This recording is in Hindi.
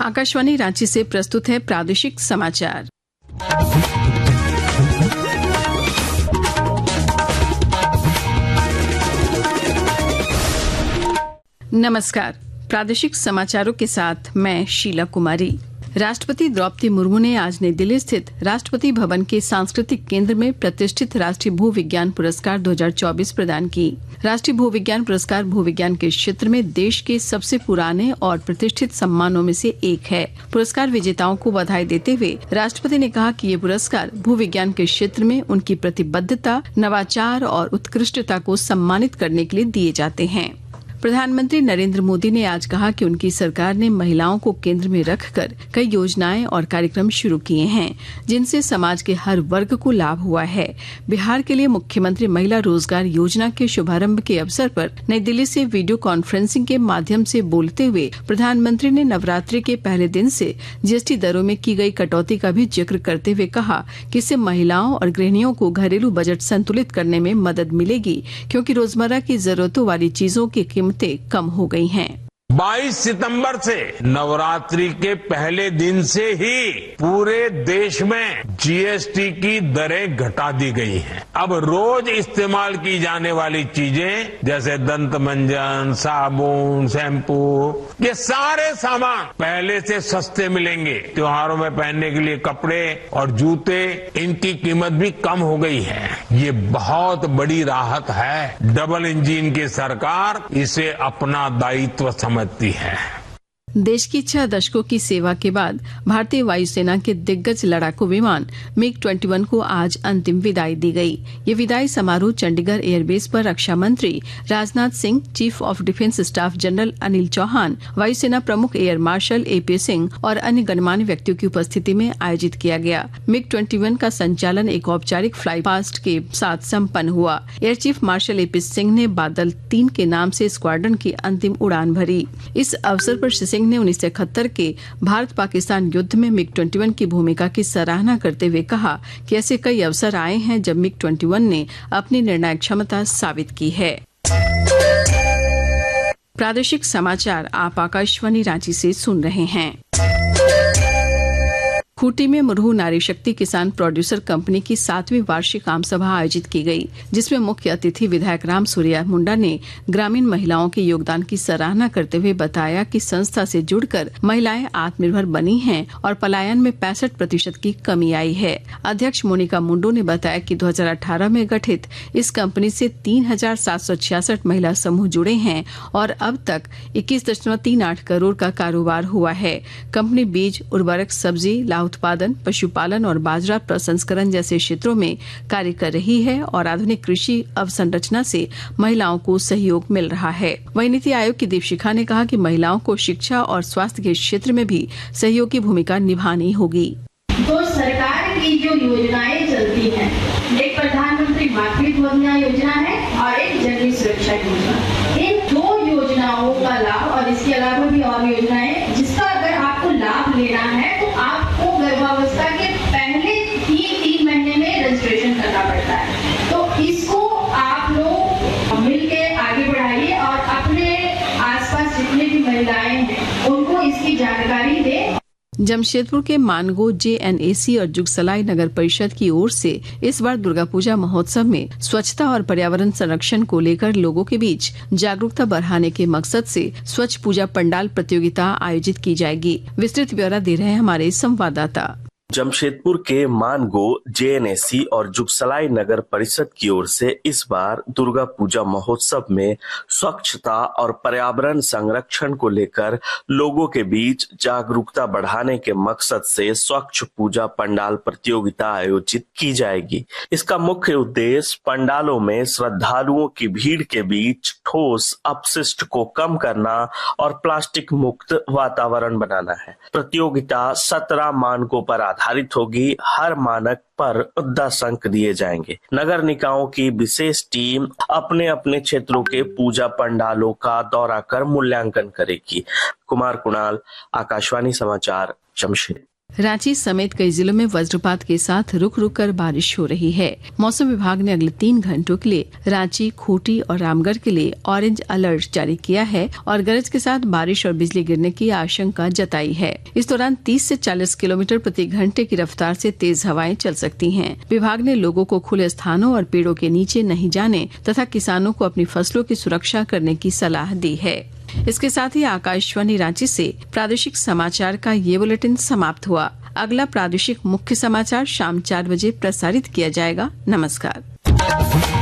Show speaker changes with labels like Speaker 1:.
Speaker 1: आकाशवाणी रांची से प्रस्तुत है प्रादेशिक समाचार। नमस्कार, प्रादेशिक समाचारों के साथ मैं शीला कुमारी। राष्ट्रपति द्रौपदी मुर्मू ने आज नई दिल्ली स्थित राष्ट्रपति भवन के सांस्कृतिक केंद्र में प्रतिष्ठित राष्ट्रीय भू विज्ञान पुरस्कार 2024 प्रदान की। राष्ट्रीय भू विज्ञान पुरस्कार भू विज्ञान के क्षेत्र में देश के सबसे पुराने और प्रतिष्ठित सम्मानों में से एक है। पुरस्कार विजेताओं को बधाई देते हुए राष्ट्रपति ने कहा कि ये पुरस्कार भू विज्ञान के क्षेत्र में उनकी प्रतिबद्धता, नवाचार और उत्कृष्टता को सम्मानित करने के लिए दिए जाते हैं। प्रधानमंत्री नरेंद्र मोदी ने आज कहा कि उनकी सरकार ने महिलाओं को केंद्र में रखकर कई योजनाएं और कार्यक्रम शुरू किए हैं, जिनसे समाज के हर वर्ग को लाभ हुआ है। बिहार के लिए मुख्यमंत्री महिला रोजगार योजना के शुभारंभ के अवसर पर नई दिल्ली से वीडियो कॉन्फ्रेंसिंग के माध्यम से बोलते हुए प्रधानमंत्री ने नवरात्रि के पहले दिन से जीएसटी दरों में की गई कटौती का भी जिक्र करते हुए कहा कि इससे महिलाओं और गृहिणियों को घरेलू बजट संतुलित करने में मदद मिलेगी, क्योंकि रोजमर्रा की जरूरतों वाली चीजों की कीमतें कम हो गई हैं।
Speaker 2: 22 सितंबर से नवरात्रि के पहले दिन से ही पूरे देश में जीएसटी की दरें घटा दी गई हैं। अब रोज इस्तेमाल की जाने वाली चीजें जैसे दंत मंजन, साबुन, शैम्पू, ये सारे सामान पहले से सस्ते मिलेंगे। त्योहारों में पहनने के लिए कपड़े और जूते, इनकी कीमत भी कम हो गई है। ये बहुत बड़ी राहत है। डबल इंजन की सरकार इसे अपना दायित्व समझती है।
Speaker 1: देश की 6 दशकों की सेवा के बाद भारतीय वायुसेना के दिग्गज लड़ाकू विमान MiG-21 को आज अंतिम विदाई दी गई। ये विदाई समारोह चंडीगढ़ एयरबेस पर रक्षा मंत्री Rajnath Singh, chief of defence staff general Anil Chauhan, वायुसेना प्रमुख एयर मार्शल AP सिंह और अन्य गणमान्य व्यक्तियों की उपस्थिति में आयोजित किया गया। MiG-21 का संचालन एक औपचारिक फ्लाई पास्ट के साथ संपन्न हुआ। Air chief marshal AP Singh ने बादल 3 के नाम से स्क्वाड्रन की अंतिम उड़ान भरी। इस अवसर पर सिंह ने 1971 के भारत पाकिस्तान युद्ध में MiG-21 की भूमिका की सराहना करते हुए कहा कि ऐसे कई अवसर आए हैं जब MiG-21 ने अपनी निर्णायक क्षमता साबित की है। प्रादेशिक समाचार आप आकाशवाणी रांची से सुन रहे हैं। खूंटी में मुरहू नारी शक्ति किसान प्रोड्यूसर कंपनी की 7वीं वार्षिक आम सभा आयोजित की गई, जिसमें मुख्य अतिथि विधायक राम सूर्या मुंडा ने ग्रामीण महिलाओं के योगदान की सराहना करते हुए बताया कि संस्था से जुड़कर महिलाएं आत्मनिर्भर बनी हैं और पलायन में 65% की कमी आई है। अध्यक्ष मोनिका मुंडो ने बताया कि 2018 में गठित इस कंपनी से 3,766 महिला समूह जुड़े हैं और अब तक 21.38 करोड़ का कारोबार हुआ है। कंपनी बीज, उर्वरक, सब्जी, उत्पादन, पशुपालन और बाजरा प्रसंस्करण जैसे क्षेत्रों में कार्य कर रही है और आधुनिक कृषि अवसंरचना से महिलाओं को सहयोग मिल रहा है। वहीं नीति आयोग की दीपशिखा ने कहा कि महिलाओं को शिक्षा और स्वास्थ्य के क्षेत्र में भी सहयोगी भूमिका निभानी होगी।
Speaker 3: तो सरकार की जो योजनाएं चलती हैं, एक प्रधानमंत्री मातृवंदना योजना है और एक जननी सुरक्षा योजना। इन 2 योजनाओं का लाभ और इसके अलावा भी और योजनाएं जिसका अगर आपको लाभ लेना है तो आपको गर्भावस्था के पहले 3 महीने में रजिस्ट्रेशन करना पड़ता है। तो इसको आप लोग मिलके आगे बढ़ाइए और अपने आसपास जितने भी महिलाएं हैं उनको इसकी जानकारी दें।
Speaker 1: जमशेदपुर के मानगो JNAC और जुगसलाई नगर परिषद की ओर से इस बार दुर्गा पूजा महोत्सव में स्वच्छता और पर्यावरण संरक्षण को लेकर लोगों के बीच जागरूकता बढ़ाने के मकसद से स्वच्छ पूजा पंडाल प्रतियोगिता आयोजित की जाएगी। विस्तृत ब्यौरा दे रहे हैं हमारे संवाददाता।
Speaker 4: जमशेदपुर के मानगो JNAC और जुगसलाई नगर परिषद की ओर से इस बार दुर्गा पूजा महोत्सव में स्वच्छता और पर्यावरण संरक्षण को लेकर लोगों के बीच जागरूकता बढ़ाने के मकसद से स्वच्छ पूजा पंडाल प्रतियोगिता आयोजित की जाएगी। इसका मुख्य उद्देश्य पंडालों में श्रद्धालुओं की भीड़ के बीच ठोस अपशिष्ट को कम करना और प्लास्टिक मुक्त वातावरण बनाना है। प्रतियोगिता 17 मानकों पर आधारित होगी। हर मानक पर 10 अंक दिए जाएंगे। नगर निकायों की विशेष टीम अपने अपने क्षेत्रों के पूजा पंडालों का दौरा कर मूल्यांकन करेगी। कुमार कुणाल, आकाशवाणी समाचार, जमशेदपुर।
Speaker 1: रांची समेत कई जिलों में वज्रपात के साथ रुक रुक कर बारिश हो रही है। मौसम विभाग ने अगले 3 घंटों के लिए रांची, खूंटी और रामगढ़ के लिए ऑरेंज अलर्ट जारी किया है और गरज के साथ बारिश और बिजली गिरने की आशंका जताई है। इस दौरान 30 से 40 किलोमीटर प्रति घंटे की रफ्तार से तेज हवाएं चल सकती हैं। विभाग ने लोगों को खुले स्थानों और पेड़ों के नीचे नहीं जाने तथा किसानों को अपनी फसलों की सुरक्षा करने की सलाह दी है। इसके साथ ही आकाशवाणी रांची से प्रादेशिक समाचार का ये बुलेटिन समाप्त हुआ। अगला प्रादेशिक मुख्य समाचार शाम 4 बजे प्रसारित किया जाएगा। नमस्कार।